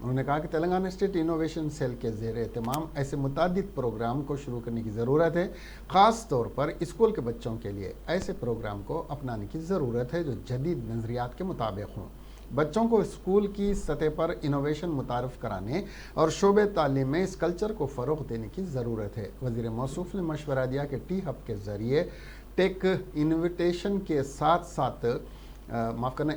انہوں نے کہا کہ تلنگانہ اسٹیٹ انوویشن سیل کے زیر اہتمام ایسے متعدد پروگرام کو شروع کرنے کی ضرورت ہے، خاص طور پر اسکول کے بچوں کے لیے ایسے پروگرام کو اپنانے کی ضرورت ہے جو جدید نظریات کے مطابق ہوں۔ بچوں کو اسکول کی سطح پر انوویشن متعارف کرانے اور شعبہ تعلیم میں اس کلچر کو فروغ دینے کی ضرورت ہے۔ وزیر موصوف نے مشورہ دیا کہ ٹی ہب کے ذریعے ٹیک انویٹیشن کے ساتھ ساتھ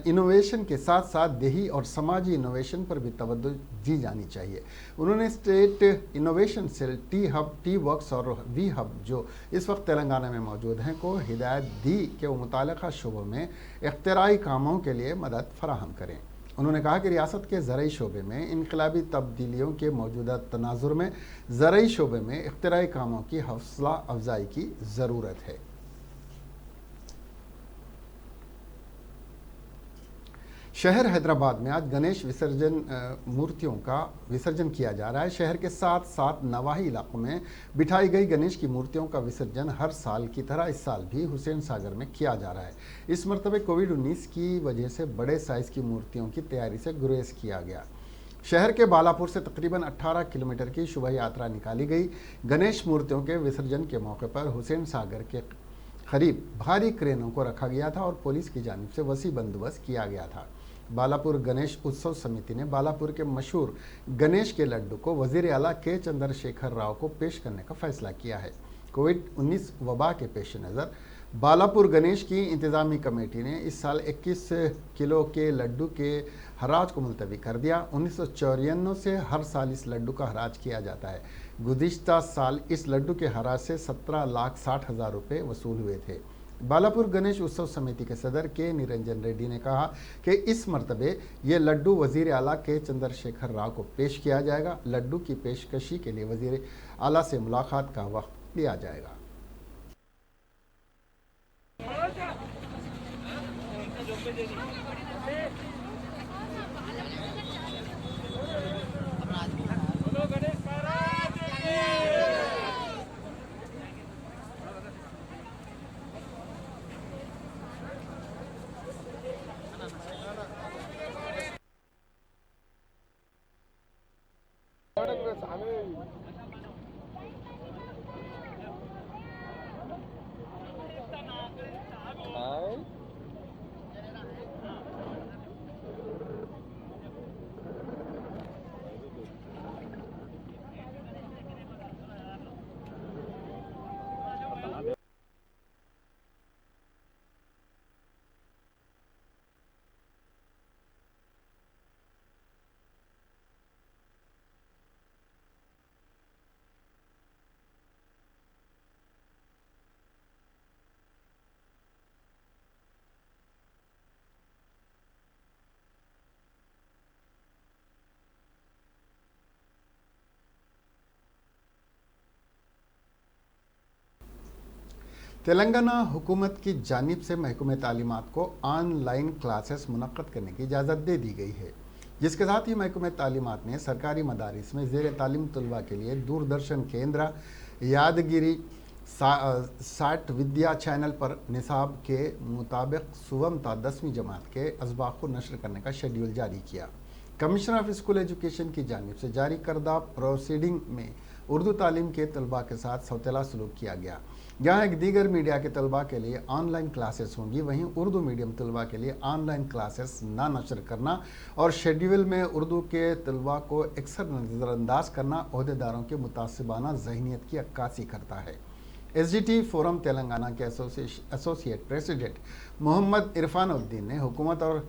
انوویشن کے ساتھ ساتھ دیہی اور سماجی انوویشن پر بھی توجہ دی جانی چاہیے۔ انہوں نے state innovation cell, T hub, T works اور وی ہب جو اس وقت تلنگانہ میں موجود ہیں کو ہدایت دی کہ وہ متعلقہ شعبوں میں اختراعی کاموں کے لیے مدد فراہم کریں۔ انہوں نے کہا کہ ریاست کے زرعی شعبے میں انقلابی تبدیلیوں کے موجودہ تناظر میں زرعی شعبے میں اختراعی کاموں کی حوصلہ افزائی کی ضرورت ہے۔ شہر حیدرآباد میں آج گنیش مورتیوں کا وسرجن کیا جا رہا ہے۔ شہر کے ساتھ ساتھ نواحی علاقوں میں بٹھائی گئی گنیش کی مورتیوں کا وسرجن ہر سال کی طرح اس سال بھی حسین ساگر میں کیا جا رہا ہے۔ اس مرتبہ کووڈ-19 کی وجہ سے بڑے سائز کی مورتیوں کی تیاری سے گریز کیا گیا۔ شہر کے بالاپور سے تقریباً 18 کلومیٹر کی شوبھا یاترا نکالی گئی۔ گنیش مورتیوں کے وسرجن کے موقع پر حسین ساگر کے قریب بھاری کرینوں کو رکھا گیا تھا اور پولیس کی جانب سے وسیع بندوبست کیا گیا تھا۔ بالاپور گنیش اتسو سمیتی نے بالاپور کے مشہور گنیش کے لڈو کو وزیر اعلیٰ کے چندر شیکھر راؤ کو پیش کرنے کا فیصلہ کیا ہے۔ کووڈ-19 وبا کے پیش نظر بالاپور گنیش کی انتظامی کمیٹی نے اس سال 21 کلو کے لڈو کے حراج کو ملتوی کر دیا۔ 1994 سے ہر سال اس لڈو کا حراج کیا جاتا ہے۔ گزشتہ سال اس لڈو کے حراج سے 17,60,000 روپے وصول ہوئے تھے۔ بالاپور گنیش اتسو سمیتی کے صدر کے نرنجن ریڈی نے کہا کہ اس مرتبہ یہ لڈو وزیر اعلیٰ کے چندر شیکھر راؤ کو پیش کیا جائے گا۔ لڈو کی پیشکشی کے لیے وزیر اعلیٰ سے ملاقات کا وقت لیا جائے گا۔ تلنگانہ حکومت کی جانب سے محکمہ تعلیمات کو آن لائن کلاسز منعقد کرنے کی اجازت دے دی گئی ہے، جس کے ساتھ ہی محکمہ تعلیمات نے سرکاری مدارس میں زیر تعلیم طلباء کے لیے دوردرشن کیندرا، یادگیری، ساٹ ودیا چینل پر نصاب کے مطابق سوم تا 10ویں جماعت کے اسباق کو نشر کرنے کا شیڈیول جاری کیا۔ کمشنر آف اسکول ایجوکیشن کی جانب سے جاری کردہ پروسیڈنگ میں اردو تعلیم کے طلباء کے ساتھ سوتیلا سلوک کیا گیا۔ جہاں ایک دیگر میڈیا کے طلباء کے لیے آن لائن کلاسز ہوں گی، وہیں اردو میڈیم طلباء کے لیے آن لائن کلاسز نہ نشر کرنا اور شیڈیول میں اردو کے طلباء کو اکثر نظر انداز کرنا عہدیداروں کے متعصبانہ ذہنیت کی عکاسی کرتا ہے۔ S D T forum Telangana کے ایسوسیٹ پریزیڈنٹ محمد عرفان الدین نے حکومت اور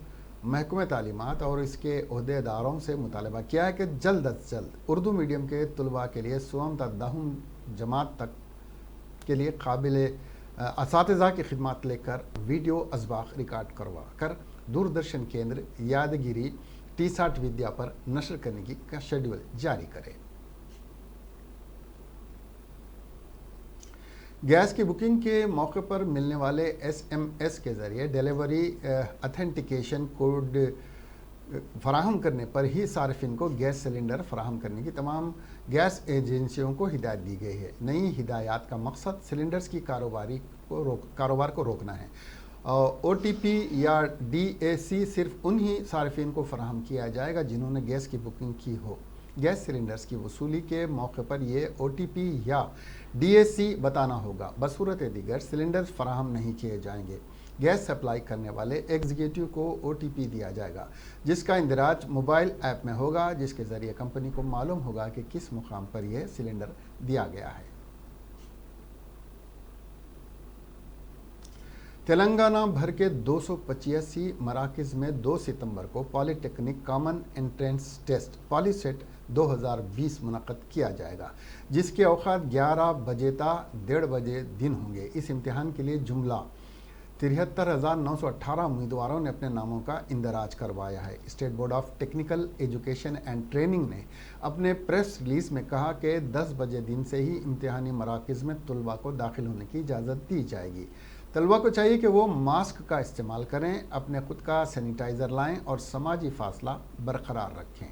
محکمہ تعلیمات اور اس کے عہدیداروں سے مطالبہ کیا ہے کہ جلد از جلد اردو میڈیم کے طلباء کے لیے سوم تا 10ویں جماعت تک کے لیے قابل اساتذہ کی خدمات لے کر ویڈیو اسباق ریکارڈ کروا کر دوردرشن کیندر، یادگیری، ٹی ساٹ ودیا پر نشر کرنے کی شیڈیول جاری کرے۔ گیس کی بکنگ کے موقع پر ملنے والے ایس ایم ایس کے ذریعے ڈیلیوری اتھینٹیکیشن کوڈ فراہم کرنے پر ہی صارفین کو گیس سلنڈر فراہم کرنے کی تمام گیس ایجنسیوں کو ہدایت دی گئی ہے۔ نئی ہدایات کا مقصد سلنڈرز کی کاروبار کو روکنا ہے OTP یا DAC صرف انہی صارفین کو فراہم کیا جائے گا جنہوں نے گیس کی بکنگ کی ہو۔ گیس سلنڈرز کی وصولی کے موقع پر یہ OTP یا DAC بتانا ہوگا۔ بصورت دیگر سلنڈرز فراہم نہیں کیے جائیں گے۔ گیس سپلائی کرنے والے ایگزیکٹو کو OTP دیا جائے گا، جس کا اندراج موبائل ایپ میں ہوگا، جس کے ذریعے کمپنی کو معلوم ہوگا کہ کس مقام پر یہ سلنڈر دیا گیا ہے۔ تلنگانہ بھر کے 285 مراکز میں 2 ستمبر کو پالی ٹیکنک کامن انٹرنس ٹیسٹ پالی سیٹ 2020 منعقد کیا جائے گا، جس کے اوقات 11 بجے تا 1:30 بجے دن ہوں گے۔ اس امتحان کے لیے جملہ 73,918 امیدواروں نے اپنے ناموں کا اندراج کروایا ہے۔ State board of technical education and training نے اپنے پریس ریلیز میں کہا کہ 10 بجے دن سے ہی امتحانی مراکز میں طلباء کو داخل ہونے کی اجازت دی جائے گی۔ طلباء کو چاہیے کہ وہ ماسک کا استعمال کریں، اپنے خود کا سینیٹائزر لائیں اور سماجی فاصلہ برقرار رکھیں۔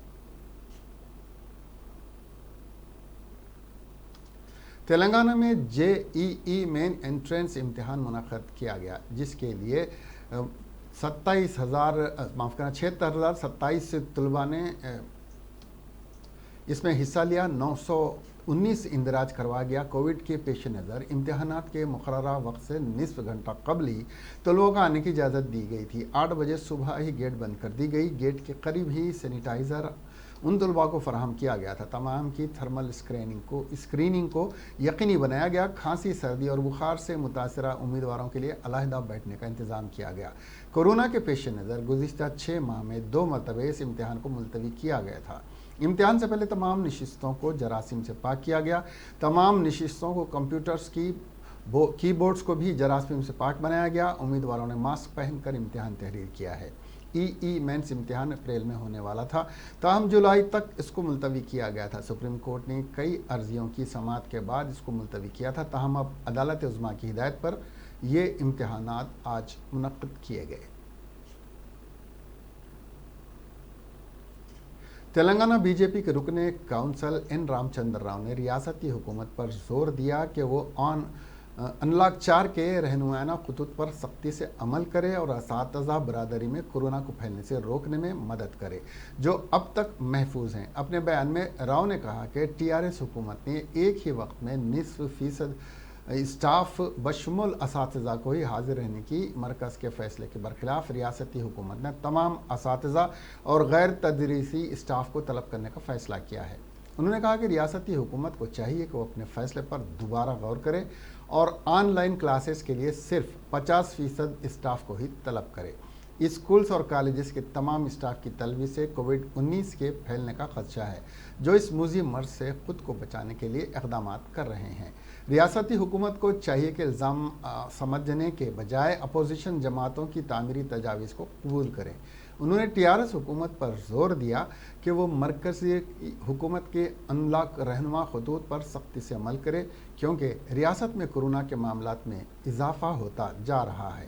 تلنگانہ میں JEE مین انٹرنس امتحان منعقد کیا گیا، جس کے لیے 76,027 طلباء نے اس میں حصہ لیا۔ 919 اندراج کروایا گیا۔ کووڈ کے پیش نظر امتحانات کے مقررہ وقت سے نصف گھنٹہ قبل ہی طلباء کو آنے کی اجازت دی گئی تھی۔ 8 بجے صبح ہی گیٹ بند کر دی گئی۔ گیٹ کے قریب ہی سینیٹائزر ان طلباء کو فراہم کیا گیا تھا۔ تمام کی تھرمل اسکریننگ کو یقینی بنایا گیا۔ کھانسی، سردی اور بخار سے متاثرہ امیدواروں کے لیے علیحدہ بیٹھنے کا انتظام کیا گیا۔ کورونا کے پیش نظر گزشتہ 6 ماہ میں 2 مرتبہ اس امتحان کو ملتوی کیا گیا تھا۔ امتحان سے پہلے تمام نشستوں کو جراثیم سے پاک کیا گیا۔ تمام نشستوں کو کمپیوٹرز کی بورڈز کو بھی جراثیم سے پاک بنایا گیا۔ امیدواروں نے ماسک پہن کر امتحان تحریر کیا ہے۔ مینس امتحان اپریل میں ہونے والا تھا، تاہم جولائی تک اس کو ملتوی کیا گیا تھا۔ سپریم کورٹ نے کئی عرضیوں کی سماعت کے بعد اس کو ملتوی کیا تھا، تاہم اب عدالت عظمیٰ کی ہدایت پر یہ امتحانات آج منعقد کیے گئے۔ تلنگانہ BJP کے رکن کونسل N رام چندر راؤ نے ریاستی حکومت پر زور دیا کہ وہ انلاک 4 کے رہنمایانہ خطوط پر سختی سے عمل کرے اور اساتذہ برادری میں کورونا کو پھیلنے سے روکنے میں مدد کرے، جو اب تک محفوظ ہیں۔ اپنے بیان میں راؤ نے کہا کہ TRS حکومت نے ایک ہی وقت میں 90% اسٹاف بشمول اساتذہ کو ہی حاضر رہنے کی مرکز کے فیصلے کے برخلاف ریاستی حکومت نے تمام اساتذہ اور غیر تدریسی اسٹاف کو طلب کرنے کا فیصلہ کیا ہے۔ انہوں نے کہا کہ ریاستی حکومت کو چاہیے کہ وہ اپنے فیصلے پر دوبارہ غور کرے اور آن لائن کلاسز کے لیے صرف 50% اسٹاف کو ہی طلب کرے۔ اسکولز اور کالجز کے تمام اسٹاف کی طلبی سے کووڈ-19 کے پھیلنے کا خدشہ ہے، جو اس موذی مرض سے خود کو بچانے کے لیے اقدامات کر رہے ہیں۔ ریاستی حکومت کو چاہیے کہ الزام سمجھنے کے بجائے اپوزیشن جماعتوں کی تعمیری تجاویز کو قبول کرے۔ انہوں نے TRS حکومت پر زور دیا کہ وہ مرکزی حکومت کے انلاک رہنما خطوط پر سختی سے عمل کرے، کیونکہ ریاست میں کورونا کے معاملات میں اضافہ ہوتا جا رہا ہے۔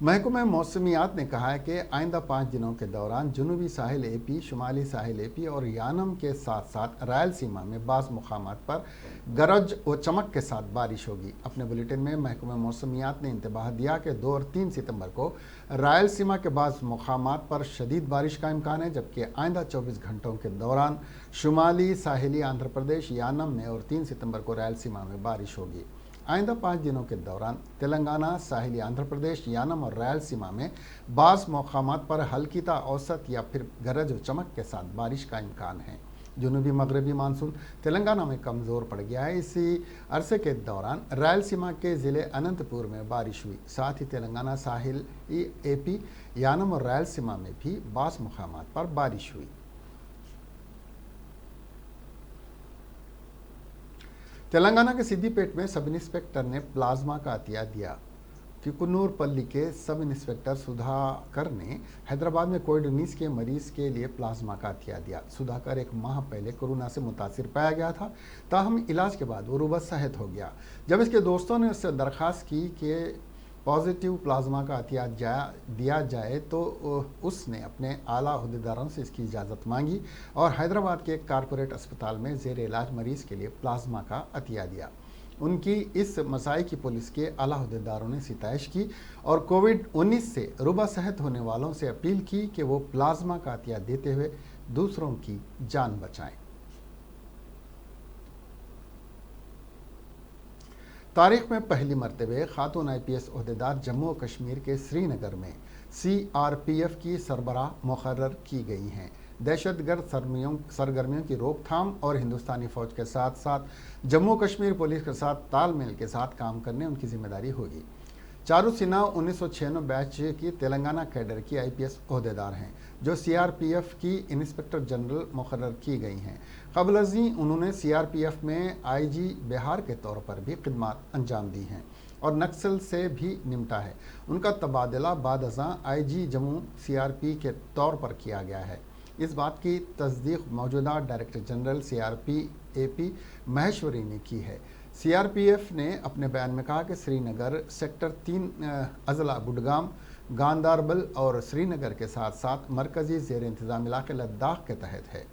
محکمہ موسمیات نے کہا ہے کہ آئندہ 5 دنوں کے دوران جنوبی ساحل AP، شمالی ساحل AP اور یانم کے ساتھ ساتھ رائل سیما میں بعض مقامات پر گرج و چمک کے ساتھ بارش ہوگی۔ اپنے بلیٹن میں محکمہ موسمیات نے انتباہ دیا کہ 2 اور 3 ستمبر کو رائل سیما کے بعض مقامات پر شدید بارش کا امکان ہے، جبکہ آئندہ 24 گھنٹوں کے دوران شمالی ساحلی آندھرا پردیش، یانم میں اور 3 ستمبر کو رائل سیما میں بارش ہوگی۔ آئندہ 5 دنوں کے دوران تلنگانہ، ساحلی آندھرا پردیش، یانم اور رائل سیما میں بعض مقامات پر ہلکی تا اوسط یا پھر گرج و چمک کے ساتھ بارش کا امکان ہے۔ جنوبی مغربی مانسون تلنگانہ میں کمزور پڑ گیا ہے۔ اسی عرصے کے دوران رائل سیما کے ضلع اننت پور میں بارش ہوئی، ساتھ ہی تلنگانہ، ساحلی AP، یانم اور رائل سیما میں بھی بعض مقامات پر بارش ہوئی۔ تلنگانہ کے سدی پیٹ میں سب انسپکٹر نے پلازما کا عطیہ دیا۔ کنور پلی کے سب انسپکٹر سدھاکر نے حیدرآباد میں کووڈ-19 کے مریض کے لیے پلازما کا عطیہ دیا۔ سدھاکر 1 ماہ پہلے کورونا سے متاثر پایا گیا تھا، تاہم علاج کے بعد وہ روبہ صحت ہو گیا۔ جب اس کے دوستوں نے اس سے درخواست کی کہ پازیٹیو پلازما کا عطیہ دیا جائے تو اس نے اپنے اعلیٰ عہدیداروں سے اس کی اجازت مانگی اور حیدرآباد کے ایک کارپوریٹ اسپتال میں زیر علاج مریض کے لیے پلازما کا عطیہ دیا۔ ان کی اس مسائی کی پولیس کے اعلیٰ عہدیداروں نے ستائش کی اور کووڈ-19 سے ربع صحت ہونے والوں سے اپیل کی کہ وہ پلازما کا عطیہ دیتے ہوئے دوسروں کی جان بچائیں۔ تاریخ میں پہلی مرتبہ خاتون IPS عہدیدار جموں و کشمیر کے سری نگر میں CRPF کی سربراہ مقرر کی گئی ہیں۔ دہشت گرد سرگرمیوں کی روک تھام اور ہندوستانی فوج کے ساتھ ساتھ جموں و کشمیر پولیس کے ساتھ تال میل کے ساتھ کام کرنے ان کی ذمہ داری ہوگی۔ چارو سنہا 1996 بیچ کی تلنگانہ کیڈر کی IPS عہدیدار ہیں جو CRPF کی انسپکٹر جنرل مقرر کی گئی ہیں۔ قبل ازیں انہوں نے CRPF میں IG بہار کے طور پر بھی خدمات انجام دی ہیں اور نکسل سے بھی نمٹا ہے۔ ان کا تبادلہ بعد ازاں IG جموں CRP کے طور پر کیا گیا ہے۔ اس بات کی تصدیق موجودہ ڈائریکٹر جنرل CRP-AP مہیشوری نے کی ہے۔ CRPF نے اپنے بیان میں کہا کہ سری نگر سیکٹر 3 اضلاع بڈگام، گاندربل اور سری نگر کے ساتھ ساتھ مرکزی زیر انتظام علاقے لداخ کے تحت ہے۔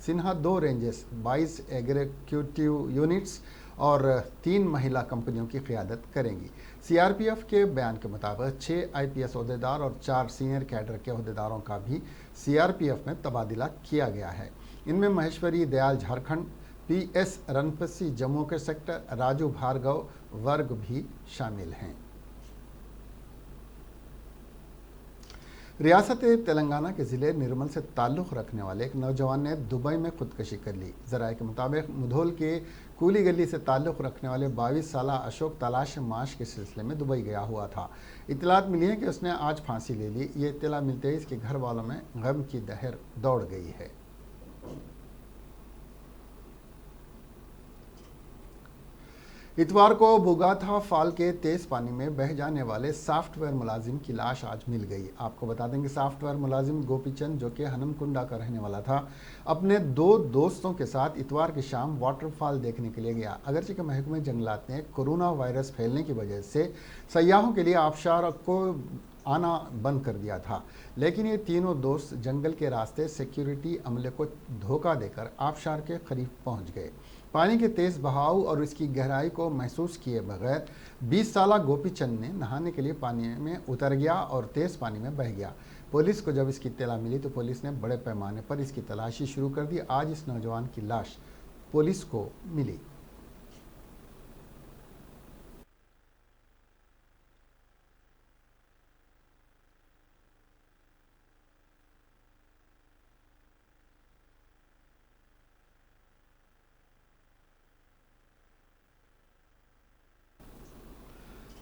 سنہا 2 رینجز، 22 ایگزیکٹو یونٹس اور 3 مہیلا کمپنیوں کی قیادت کریں گی۔ CRPF کے بیان کے مطابق 6 IPS عہدیدار اور 4 سینئر کیڈر کے عہدیداروں کا بھی CRPF میں تبادلہ کیا گیا ہے۔ ان میں مہیشوری دیال جھارکھنڈ، PS رنپسی جموں کے سیکٹر، راجو بھارگو ورگ بھی شامل ہیں۔ ریاست تلنگانہ کے ضلع نرمل سے تعلق رکھنے والے ایک نوجوان نے دبئی میں خودکشی کر لی۔ ذرائع کے مطابق مدھول کے کولی گلی سے تعلق رکھنے والے 22 سالہ اشوک تلاش معاش کے سلسلے میں دبئی گیا ہوا تھا۔ اطلاعات ملی ہیں کہ اس نے آج پھانسی لے لی۔ یہ اطلاع ملتے ہی اس کے گھر والوں میں غم کی لہر دوڑ گئی ہے۔ اتوار کو بوگاتھا فال کے تیز پانی میں بہہ جانے والے سافٹ ویئر ملازم کی لاش آج مل گئی۔ آپ کو بتا دیں کہ سافٹ ویئر ملازم گوپی چند جو کہ ہنم کنڈا کا رہنے والا تھا، اپنے 2 دوستوں کے ساتھ اتوار کی شام واٹر فال دیکھنے کے لیے گیا۔ اگرچہ کہ محکمہ جنگلات نے کورونا وائرس پھیلنے کی وجہ سے سیاحوں کے لیے آبشار کو آنا بند کر دیا تھا، لیکن یہ تینوں دوست جنگل کے راستے سیکیورٹی عملے کو دھوکہ دے کر آبشار کے قریب پہنچ گئے۔ پانی کے تیز بہاؤ اور اس کی گہرائی کو محسوس کیے بغیر 20 سالہ گوپی چند نے نہانے کے لیے پانی میں اتر گیا اور تیز پانی میں بہہ گیا۔ پولیس کو جب اس کی اطلاع ملی تو پولیس نے بڑے پیمانے پر اس کی تلاشی شروع کر دی۔ آج اس نوجوان کی لاش پولیس کو ملی۔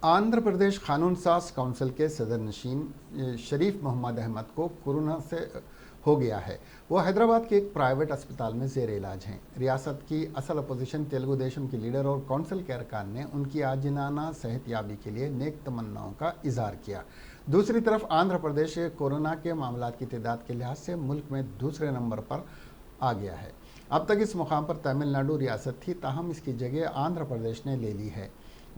آندھرا پردیش قانون ساز کونسل کے صدر نشین شریف محمد احمد کو کورونا سے ہو گیا ہے۔ وہ حیدرآباد کے ایک پرائیویٹ اسپتال میں زیر علاج ہیں۔ ریاست کی اصل اپوزیشن تیلگو دیشم کی لیڈر اور کونسل کے ارکان نے ان کی عاجلانہ صحت یابی کے لیے نیک تمناؤں کا اظہار کیا۔ دوسری طرف آندھرا پردیش کورونا کے معاملات کی تعداد کے لحاظ سے ملک میں دوسرے نمبر پر آ گیا ہے۔ اب تک اس مقام پر تمل ناڈو ریاست تھی، تاہم اس کی جگہ آندھرا پردیش نے لے لی ہے۔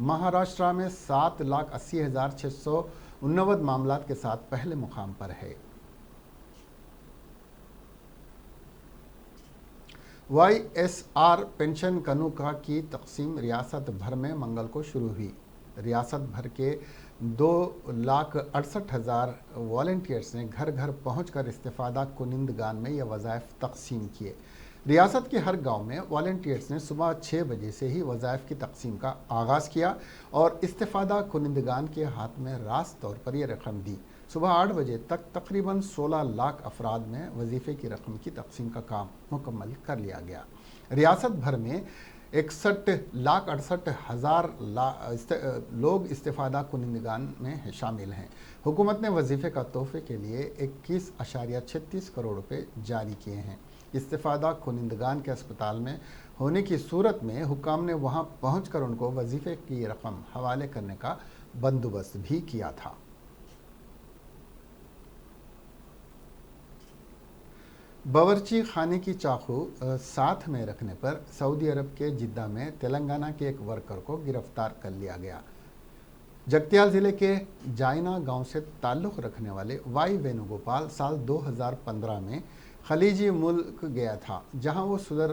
مہاراشٹرا میں 7,80,689 معاملات کے ساتھ پہلے مقام پر ہے۔ YSR پینشن کنوکا کی تقسیم ریاست بھر میں منگل کو شروع ہوئی۔ ریاست بھر کے 2,68,000 والنٹیئرز نے گھر گھر پہنچ کر استفادہ کنندگان میں یہ وظائف تقسیم کیے۔ ریاست کے ہر گاؤں میں والنٹیئرز نے صبح 6 بجے سے ہی وظائف کی تقسیم کا آغاز کیا اور استفادہ کنندگان کے ہاتھ میں راست طور پر یہ رقم دی۔ صبح 8 بجے تک تقریباً 16 لاکھ افراد میں وظیفے کی رقم کی تقسیم کا کام مکمل کر لیا گیا۔ ریاست بھر میں 61,68,000 لوگ استفادہ کنندگان میں شامل ہیں۔ حکومت نے وظیفے کا تحفے کے لیے 21.36 کروڑ روپے جاری کیے ہیں۔ استفادہ کنندگان کے اسپتال میں ہونے کی صورت میں حکام نے وہاں پہنچ کر ان کو وظیفے کی رقم حوالے کرنے کا بندوبست بھی کیا تھا۔ باورچی خانے کی چاقو ساتھ میں رکھنے پر سعودی عرب کے جدہ میں تلنگانہ کے ایک ورکر کو گرفتار کر لیا گیا۔ جگتیال ضلع کے جائنا گاؤں سے تعلق رکھنے والے وائی وینو گوپال سال 2015 میں خلیجی ملک گیا تھا، جہاں وہ صدر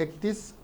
31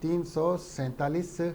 347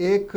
1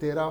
13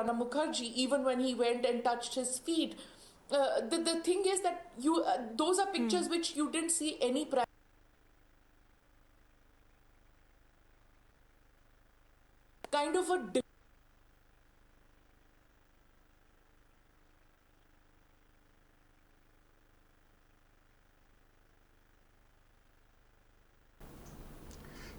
Mukherjee, even when he went and touched his feet, the thing is that those are pictures which you didn't see any kind of a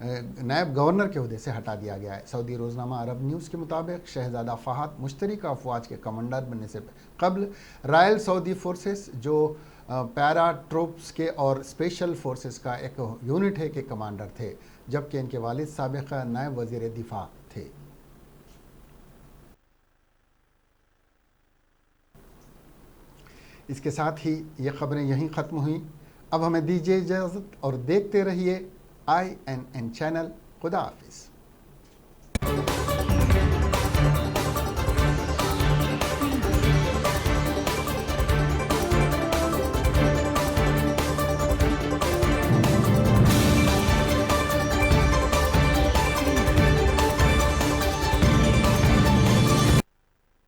نائب گورنر کے عہدے سے ہٹا دیا گیا ہے۔ سعودی روزنامہ عرب نیوز کے مطابق شہزادہ فہد مشترکہ افواج کے کمانڈر بننے سے قبل رائل سعودی فورسز جو پیرا ٹروپس کے اور اسپیشل فورسز کا ایک یونٹ ہے کے کمانڈر تھے، جبکہ ان کے والد سابق نائب وزیر دفاع تھے۔ اس کے ساتھ ہی یہ خبریں یہیں ختم ہوئیں۔ اب ہمیں دیجیے اجازت اور دیکھتے رہیے INN چینل۔ خدا حافظ۔